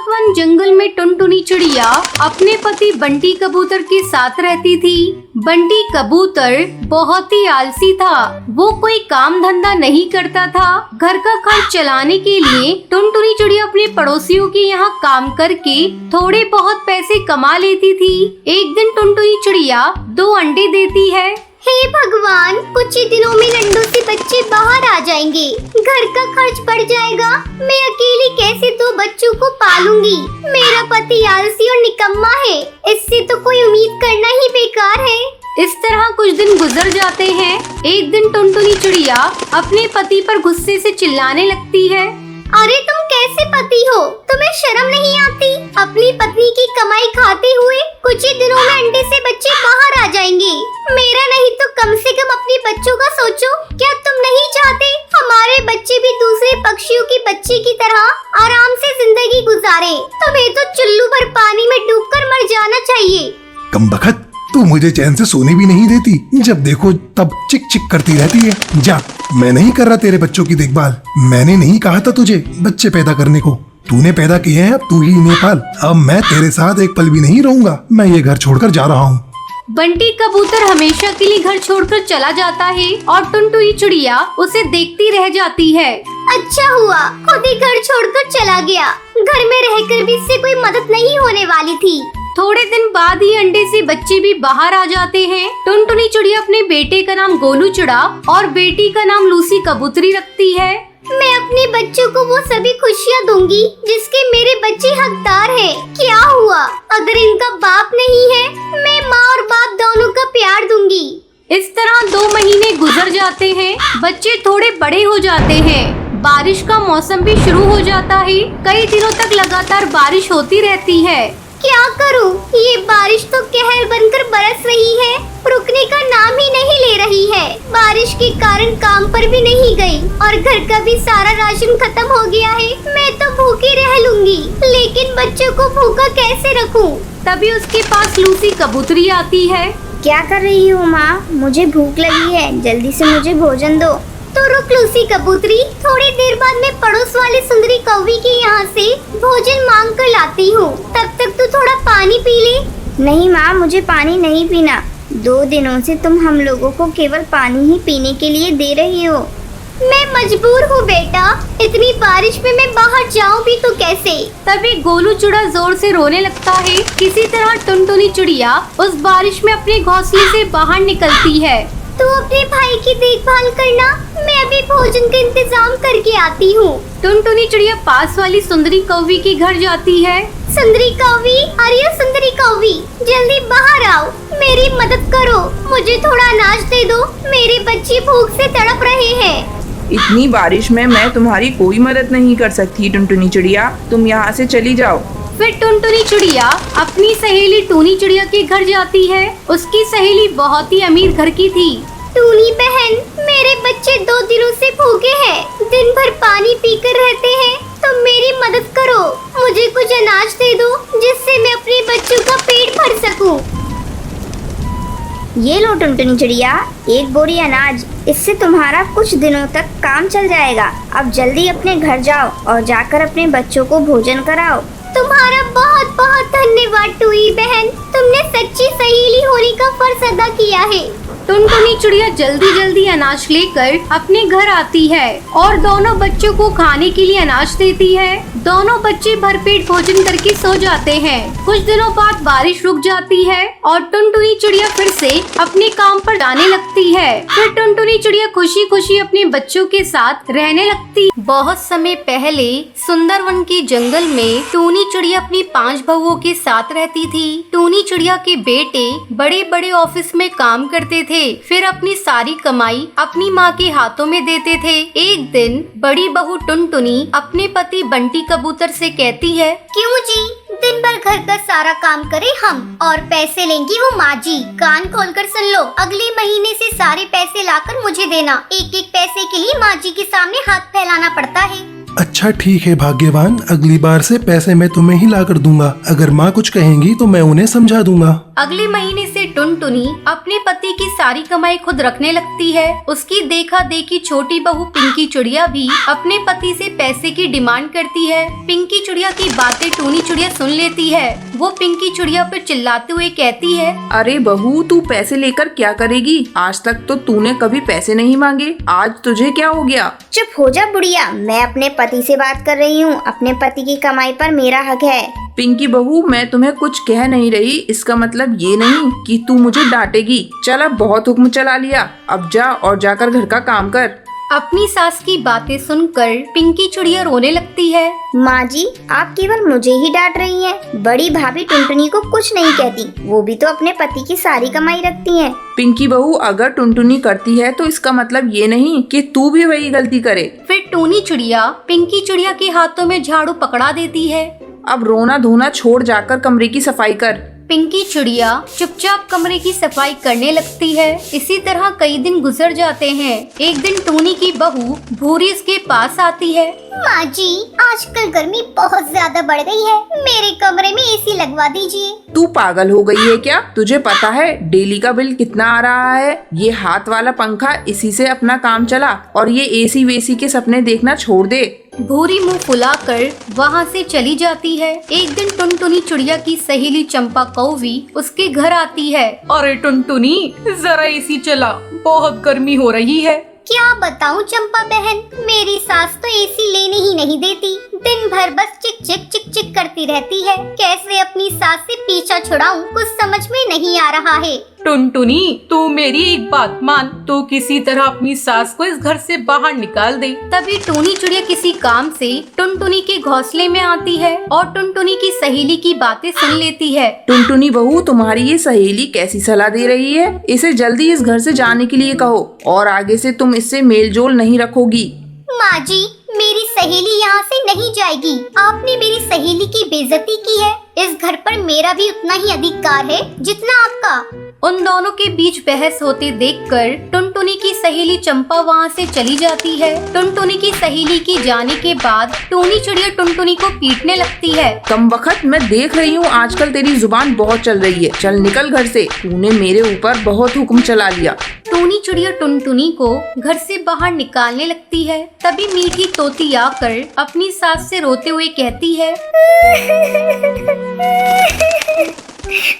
One जंगल में टुनटुनी चिड़िया अपने पति बंटी कबूतर के साथ रहती थी। बंटी कबूतर बहुत ही आलसी था। वो कोई काम धंधा नहीं करता था। घर का खर्च चलाने के लिए टुनटुनी चिड़िया अपने पड़ोसियों के यहाँ काम करके थोड़े बहुत पैसे कमा लेती थी। एक दिन टुनटुनी चिड़िया 2 अंडे देती है। हे भगवान, कुछ ही दिनों में अंडों से बच्चे बाहर आ जाएंगे, घर का खर्च बढ़ जाएगा। मैं अकेली कैसे 2 बच्चों को पालूंगी? मेरा पति आलसी और निकम्मा है, इससे तो कोई उम्मीद करना ही बेकार है। इस तरह कुछ दिन गुजर जाते हैं। एक दिन टुनटुनी चिड़िया अपने पति पर गुस्से से चिल्लाने लगती है। अरे तुम कैसे पति हो? तुम्हें शर्म नहीं आती? अपनी पत्नी की कमाई खाते हुए कुछ ही दिनों में अंडे से बच्चे बाहर आ जाएंगे। मेरा नहीं तो कम से कम अपने बच्चों का सोचो। क्या तुम नहीं चाहते हमारे बच्चे भी दूसरे पक्षियों के बच्चे की तरह आराम से जिंदगी गुजारे? तुम्हें तो चुल्लू भर पानी में डूबकर मर जाना चाहिए। कमबख्त, तू मुझे चैन से सोने भी नहीं देती। जब देखो तब चिक चिक करती रहती है। जा, मैं नहीं कर रहा तेरे बच्चों की देखभाल। मैंने नहीं कहा था तुझे बच्चे पैदा करने को। तूने पैदा किए हैं, अब तू ही इन्हें पाल। अब मैं तेरे साथ एक पल भी नहीं रहूंगा। मैं ये घर छोड़कर जा रहा हूँ। बंटी कबूतर हमेशा के लिए घर छोड़कर चला जाता है और टुनटुनी चिड़िया उसे देखती रह जाती है। अच्छा हुआ खुद ही घर छोड़कर चला गया। घर में रहकर भी इससे कोई मदद नहीं होने वाली थी। थोड़े दिन बाद ही अंडे से बच्चे भी बाहर आ जाते हैं। टुनटुनी चिड़िया अपने बेटे का नाम गोलू चिड़ा और बेटी का नाम लूसी कबूतरी रखती है। मैं अपने बच्चों को वो सभी खुशियाँ दूंगी जिसके मेरे बच्चे हकदार हैं। क्या हुआ अगर इनका बाप नहीं है? मैं माँ और बाप दोनों का प्यार दूंगी। इस तरह 2 महीने गुजर जाते हैं। बच्चे थोड़े बड़े हो जाते हैं। बारिश का मौसम भी शुरू हो जाता है। कई दिनों तक लगातार बारिश होती रहती है। क्या करूं? ये बारिश तो कहर बनकर बरस रही है, रुकने का नाम ही नहीं ले रही है। बारिश के कारण काम पर भी नहीं गई और घर का भी सारा राशन खत्म हो गया है। मैं तो भूखी रह लूंगी, लेकिन बच्चों को भूखा कैसे रखूं? तभी उसके पास लूसी कबूतरी आती है। क्या कर रही हो माँ? मुझे भूख लगी है, जल्दी से मुझे भोजन दो। तो रुक लूसी कबूतरी, थोड़ी देर बाद मैं पड़ोस वाली सुंदरी कौवी के यहाँ से भोजन मांग कर लाती हूँ। तब तक तू थोड़ा पानी पी ले। नहीं माँ, मुझे पानी नहीं पीना। 2 दिनों से तुम हम लोगों को केवल पानी ही पीने के लिए दे रही हो। मैं मजबूर हूँ बेटा, इतनी बारिश में मैं बाहर जाऊँ भी तो कैसे? तभी गोलू चिड़ा जोर से रोने लगता है। किसी तरह टुनटुनी चिड़िया उस बारिश में अपने घोंसले से बाहर निकलती है। तू अपने भाई की देखभाल करना, मैं अभी भोजन का इंतजाम करके आती हूँ। टुनटुनी चिड़िया पास वाली सुंदरी कौवी के घर जाती है। सुंदरी कौवी, अरे सुंदरी कौवी, जल्दी बाहर आओ, मेरी मदद करो, मुझे थोड़ा अनाज दे दो, मेरे बच्चे भूख से तड़प रहे हैं। इतनी बारिश में मैं तुम्हारी कोई मदद नहीं कर सकती टुनटुनी चिड़िया, तुम यहाँ से चली जाओ। फिर टुनटुनी चिड़िया अपनी सहेली टूनी चिड़िया के घर जाती है। उसकी सहेली बहुत ही अमीर घर की थी। टूनी बहन, मेरे बच्चे 2 दिनों से भूखे हैं, दिन भर पानी पीकर रहते हैं, तुम मेरी मदद करो, मुझे कुछ अनाज दे दो जिससे मैं अपने बच्चों का पेट भर सकूं। ये लो टुनटुनी चिड़िया, 1 बोरी अनाज, इससे तुम्हारा कुछ दिनों तक काम चल जाएगा। अब जल्दी अपने घर जाओ और जाकर अपने बच्चों को भोजन कराओ। तुम्हारा बहुत बहुत धन्यवाद टूई बहन, तुमने सच्ची सहेली होने का फर्ज अदा किया है। टुनटुनी चिड़िया जल्दी जल्दी अनाज लेकर अपने घर आती है और दोनों बच्चों को खाने के लिए अनाज देती है। दोनों बच्चे भरपेट भोजन करके सो जाते हैं। कुछ दिनों बाद बारिश रुक जाती है और टुनटुनी चिड़िया फिर से अपने काम पर जाने लगती है। फिर टुनटुनी चिड़िया खुशी खुशी अपने बच्चों के साथ रहने लगती। बहुत समय पहले सुंदरवन के जंगल में टूनी चिड़िया अपनी 5 बहुओं के साथ रहती थी। टूनी चिड़िया के बेटे बड़े बड़े ऑफिस में काम करते थे, फिर अपनी सारी कमाई अपनी माँ के हाथों में देते थे। एक दिन बड़ी बहू टुनटुनी अपने पति बंटी कबूतर से कहती है, क्यों जी, दिन भर घर का सारा काम करे हम और पैसे लेंगी वो माँ जी। कान खोलकर सुन लो, अगले महीने से सारे पैसे लाकर मुझे देना। 1-1 पैसे के लिए माँ जी के सामने हाथ फैलाना पड़ता है। अच्छा ठीक है भाग्यवान, अगली बार से पैसे मैं तुम्हें ही ला कर दूंगा। अगर माँ कुछ कहेंगी तो मैं उन्हें समझा दूंगा। अगले महीने से टुनटुनी अपने पति की सारी कमाई खुद रखने लगती है। उसकी देखा देखी छोटी बहू पिंकी चिड़िया भी अपने पति से पैसे की डिमांड करती है। पिंकी चिड़िया की बातें टूनी चिड़िया सुन लेती है। वो पिंकी चिड़िया पर चिल्लाते हुए कहती है, अरे बहू, तू पैसे लेकर क्या करेगी? आज तक तो तूने कभी पैसे नहीं मांगे, आज तुझे क्या हो गया? चुप हो जा बुढ़िया, मैं अपने पति से बात कर रही हूँ। अपने पति की कमाई पर मेरा हक है। पिंकी बहू, मैं तुम्हें कुछ कह नहीं रही, इसका मतलब ये नहीं कि तू मुझे डांटेगी। चल अब बहुत हुक्म चला लिया, अब जा और जाकर घर का काम कर। अपनी सास की बातें सुनकर पिंकी चिड़िया रोने लगती है। माँ जी, आप केवल मुझे ही डांट रही हैं। बड़ी भाभी टुनटुनी को कुछ नहीं कहती, वो भी तो अपने पति की सारी कमाई रखती हैं। पिंकी बहू, अगर टुनटुनी करती है तो इसका मतलब ये नहीं कि तू भी वही गलती करे। फिर टूनी चिड़िया पिंकी चिड़िया के हाथों में झाड़ू पकड़ा देती है। अब रोना धोना छोड़, जाकर कमरे की सफाई कर। पिंकी चिड़िया चुपचाप कमरे की सफाई करने लगती है। इसी तरह कई दिन गुजर जाते हैं। एक दिन टूनी की बहू भूरी उसके पास आती है। माँ जी, आजकल गर्मी बहुत ज्यादा बढ़ गई है, मेरे कमरे में एसी लगवा दीजिए। तू पागल हो गई है क्या? तुझे पता है डेली का बिल कितना आ रहा है? ये हाथ वाला पंखा, इसी से अपना काम चला, और ये एसी वेसी के सपने देखना छोड़ दे। भूरी मुंह फुलाकर वहाँ से चली जाती है। एक दिन टुनटुनी चिड़िया की सहेली चंपा कौवी उसके घर आती है। अरे टुनटुनी, जरा एसी चला, बहुत गर्मी हो रही है। क्या बताऊँ चंपा बहन, मेरी सास तो एसी लेने ही नहीं देती। दिन भर बस चिक चिक चिक चिक करती रहती है। कैसे अपनी सास से पीछा छुड़ाऊं, कुछ समझ में नहीं आ रहा है। टुनटुनी, तू मेरी एक बात मान, तू किसी तरह अपनी सास को इस घर से बाहर निकाल दे। तभी टूनी चिड़िया किसी काम से टुनटुनी के घोंसले में आती है और टुनटुनी की सहेली की बातें सुन लेती है। टुनटुनी बहू, तुम्हारी ये सहेली कैसी सलाह दे रही है? इसे जल्दी इस घर से जाने के लिए कहो, और आगे से तुम इससे मेल जोल नहीं रखोगी। माँ जी, मेरी सहेली यहाँ से नहीं जाएगी। आपने मेरी सहेली की बेइज्जती की है। इस घर पर मेरा भी उतना ही अधिकार है जितना आपका। उन दोनों के बीच बहस होते देखकर टुनटुनी की सहेली चंपा वहाँ से चली जाती है। टुनटुनी की सहेली की जाने के बाद टूनी चिड़िया टुनटुनी को पीटने लगती है। कमबख्त, मैं देख रही हूँ आजकल तेरी जुबान बहुत चल रही है। चल निकल घर से, तूने मेरे ऊपर बहुत हुक्म चला लिया। टूनी चिड़िया टुनटुनी को घर से बाहर निकालने लगती है। तभी मीठी तोती आकर अपनी सास से रोते हुए कहती है,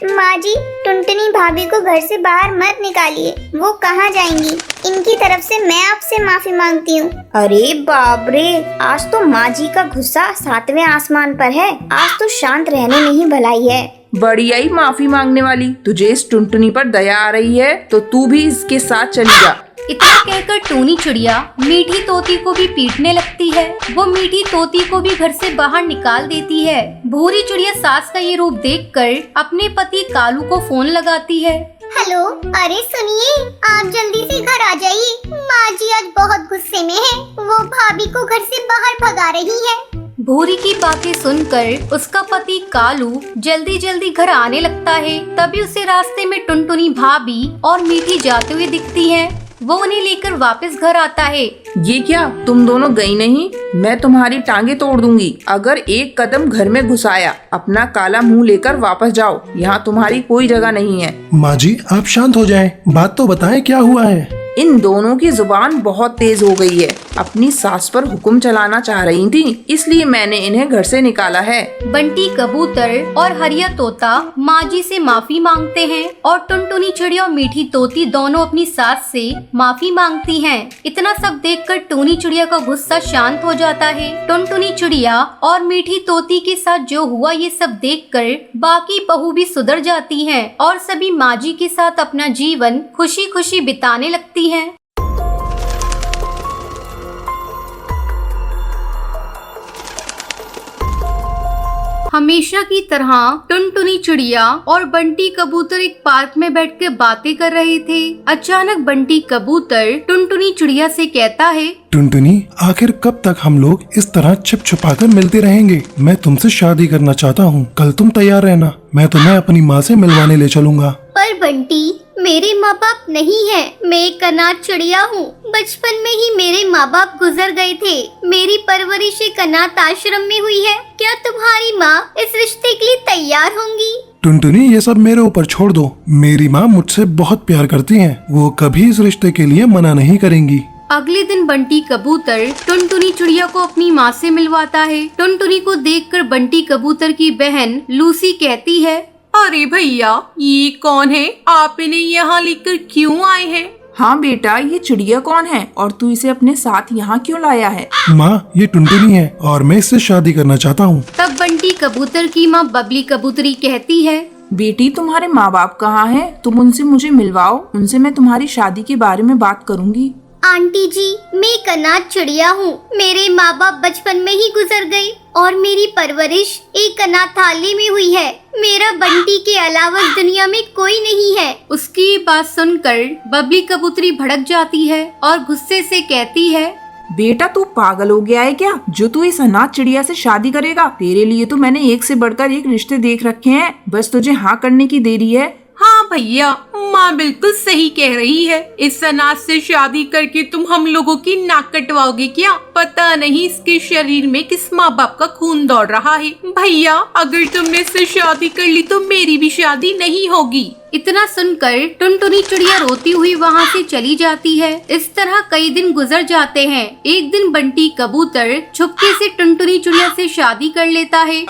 माँ जी, टुनटुनी भाभी को घर से बाहर मत निकालिए, वो कहाँ जाएंगी। इनकी तरफ से मैं आपसे माफी मांगती हूँ। अरे बाप रे, आज तो माँ जी का गुस्सा 7वें आसमान पर है। आज तो शांत रहने में ही भलाई है। बड़ी आई माफी मांगने वाली, तुझे इस टुनटुनी पर दया आ रही है तो तू भी इसके साथ चली जा। इतना कहकर टूनी चिड़िया मीठी तोती को भी पीटने लगती है। वो मीठी तोती को भी घर से बाहर निकाल देती है। भूरी चिड़िया सास का ये रूप देखकर अपने पति कालू को फोन लगाती है। हेलो, अरे सुनिए, आप जल्दी से घर आ जाइए। माँ जी आज बहुत गुस्से में है, वो भाभी को घर से बाहर भगा रही है। भूरी की बातें सुनकर उसका पति कालू जल्दी जल्दी घर आने लगता है। तभी उसे रास्ते में टुनटुनी भाभी और मीठी जाते हुए दिखती हैं। वो उन्हें लेकर वापस घर आता है। ये क्या, तुम दोनों गई नहीं? मैं तुम्हारी टांगे तोड़ दूंगी अगर एक कदम घर में घुसाया। अपना काला मुंह लेकर वापस जाओ, यहाँ तुम्हारी कोई जगह नहीं है। माँ जी, आप शांत हो जाएं, बात तो बताएं क्या हुआ है। इन दोनों की जुबान बहुत तेज हो गई है। अपनी सास पर हुक्म चलाना चाह रही थी, इसलिए मैंने इन्हें घर से निकाला है। बंटी कबूतर और हरिया तोता माँ जी से माफी मांगते हैं और टुनटुनी चिड़िया और मीठी तोती दोनों अपनी सास से माफी मांगती हैं। इतना सब देखकर टूनी चिड़िया का गुस्सा शांत हो जाता है। टुनटुनी चिड़िया और मीठी तोती के साथ जो हुआ ये सब देखकर बाकी बहू भी सुधर जाती हैं और सभी माँ जी के साथ अपना जीवन खुशी खुशी बिताने लगती हैं। हमेशा की तरह टुनटुनी चिड़िया और बंटी कबूतर एक पार्क में बैठकर बातें कर रहे थे। अचानक बंटी कबूतर टुनटुनी चिड़िया से कहता है, टुनटुनी, आखिर कब तक हम लोग इस तरह छिप छुपा कर मिलते रहेंगे? मैं तुमसे शादी करना चाहता हूँ। कल तुम तैयार रहना, मैं तुम्हें अपनी माँ से मिलवाने ले चलूंगा। पर बंटी, मेरे माँ बाप नहीं है। मैं एक अनाथ चिड़िया हूँ। बचपन में ही मेरे माँ बाप गुजर गए थे। मेरी परवरिश एक अनाथ आश्रम में हुई है। क्या तुम्हारी माँ इस रिश्ते के लिए तैयार होंगी? टुनटुनी, ये सब मेरे ऊपर छोड़ दो। मेरी माँ मुझसे बहुत प्यार करती है, वो कभी इस रिश्ते के लिए मना नहीं करेंगी। अगले दिन बंटी कबूतर टुनटुनी चिड़िया को अपनी माँ से मिलवाता है। टुनटुनी को देखकर बंटी कबूतर की बहन लूसी कहती है, अरे भैया, ये कौन है? आप इन्हें यहाँ लेकर क्यों आए हैं? हाँ बेटा, ये चिड़िया कौन है और तू इसे अपने साथ यहाँ क्यों लाया है? माँ, ये टुनटुनी है और मैं इससे शादी करना चाहता हूँ। तब बंटी कबूतर की माँ बबली कबूतरी कहती है, बेटी, तुम्हारे माँ बाप कहाँ हैं? तुम उनसे मुझे मिलवाओ, उनसे मैं तुम्हारी शादी के बारे में बात करूँगी। आंटी जी, मैं एक अनाथ चिड़िया हूँ। मेरे माँ बाप बचपन में ही गुजर गए और मेरी परवरिश एक अनाथालय में हुई है। मेरा बंटी के अलावा इस दुनिया में कोई नहीं है। उसकी ये बात सुनकर बबली कबूतरी भड़क जाती है और गुस्से से कहती है, बेटा, तू पागल हो गया है क्या? जो तू इस अनाथ चिड़िया से शादी करेगा? तेरे लिए तो मैंने एक से बढ़कर एक रिश्ते देख रखे हैं, बस तुझे हाँ करने की देरी है। हाँ भैया, माँ बिल्कुल सही कह रही है। इस अनाथ से शादी करके तुम हम लोगों की नाक कटवाओगे क्या? पता नहीं इसके शरीर में किस माँ बाप का खून दौड़ रहा है। भैया, अगर तुमने इससे शादी कर ली तो मेरी भी शादी नहीं होगी। इतना सुनकर टुनटुनी चिड़िया रोती हुई वहाँ से चली जाती है। इस तरह कई दिन गुजर जाते हैं। एक दिन बंटी कबूतर छुपके से टुनटुनी चिड़िया से शादी कर लेता है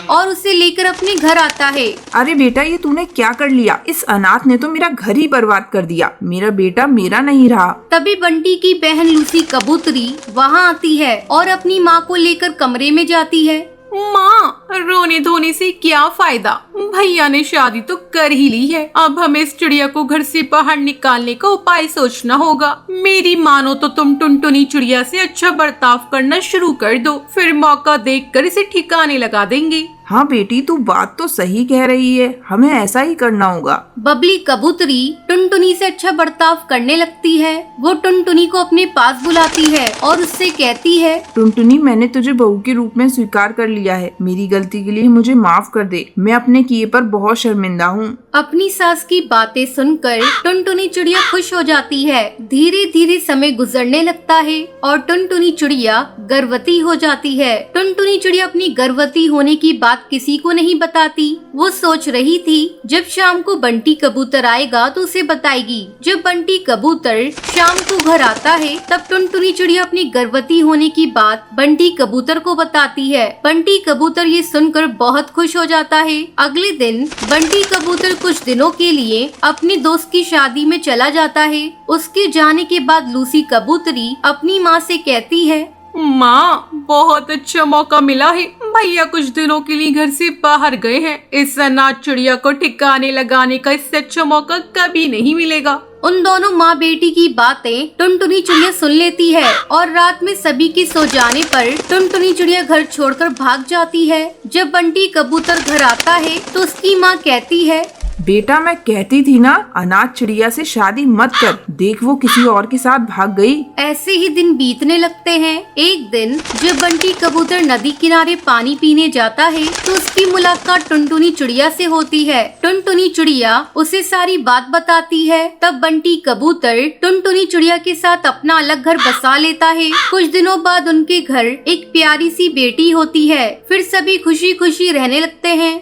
और उसे लेकर अपने घर आता है। अरे बेटा, ये तूने क्या कर लिया? इस अनाथ ने तो मेरा घर ही बर्बाद कर दिया। मेरा बेटा मेरा नहीं रहा। तभी बंटी की बहन लूसी कबूतरी वहाँ आती है और अपनी माँ को लेकर कमरे में जाती है। माँ, रोने धोने से क्या फायदा? भैया ने शादी तो कर ही ली है। अब हमें इस चिड़िया को घर से बाहर निकालने का उपाय सोचना होगा। मेरी मानो तो तुम टुनटुनी चिड़िया से अच्छा बर्ताव करना शुरू कर दो, फिर मौका देखकर इसे ठिकाने लगा देंगे। हाँ बेटी, तू बात तो सही कह रही है, हमें ऐसा ही करना होगा। बबली कबूतरी टुनटुनी से अच्छा बर्ताव करने लगती है। वो टुनटुनी को अपने पास बुलाती है और उससे कहती है, टुनटुनी, मैंने तुझे बहू के रूप में स्वीकार कर लिया है। मेरी गलती के लिए मुझे माफ कर दे। मैं अपने किए पर बहुत शर्मिंदा हूँ। अपनी सास की बातें सुनकर टुनटुनी चिड़िया खुश हो जाती है। धीरे धीरे समय गुजरने लगता है और टुनटुनी चिड़िया गर्भवती हो जाती है। टुनटुनी चिड़िया अपनी गर्भवती होने की बात किसी को नहीं बताती। वो सोच रही थी जब शाम को बंटी कबूतर आएगा तो उसे बताएगी। जब बंटी कबूतर शाम को घर आता है तब टुनटुनी चिड़िया अपनी गर्भवती होने की बात बंटी कबूतर को बताती है। बंटी कबूतर ये सुनकर बहुत खुश हो जाता है। अगले दिन बंटी कबूतर कुछ दिनों के लिए अपने दोस्त की शादी में चला जाता है। उसके जाने के बाद लूसी कबूतरी अपनी माँ से कहती है, माँ, बहुत अच्छा मौका मिला है। भैया कुछ दिनों के लिए घर से बाहर गए हैं। इस अनाथ चिड़िया को ठिकाने लगाने का इससे अच्छा मौका कभी नहीं मिलेगा। उन दोनों माँ बेटी की बातें टुनटुनी चिड़िया सुन लेती है और रात में सभी के सो जाने पर टुनटुनी चिड़िया घर छोड़कर भाग जाती है। जब बंटी कबूतर घर आता है तो उसकी माँ कहती है, बेटा, मैं कहती थी ना, अनाथ चिड़िया से शादी मत कर। देख, वो किसी और के साथ भाग गई। ऐसे ही दिन बीतने लगते हैं। एक दिन जब बंटी कबूतर नदी किनारे पानी पीने जाता है तो उसकी मुलाकात टुनटुनी चिड़िया से होती है। टुनटुनी चिड़िया उसे सारी बात बताती है। तब बंटी कबूतर टुनटुनी चिड़िया के साथ अपना अलग घर बसा लेता है। कुछ दिनों बाद उनके घर एक प्यारी सी बेटी होती है। फिर सभी खुशी खुशी रहने लगते हैं।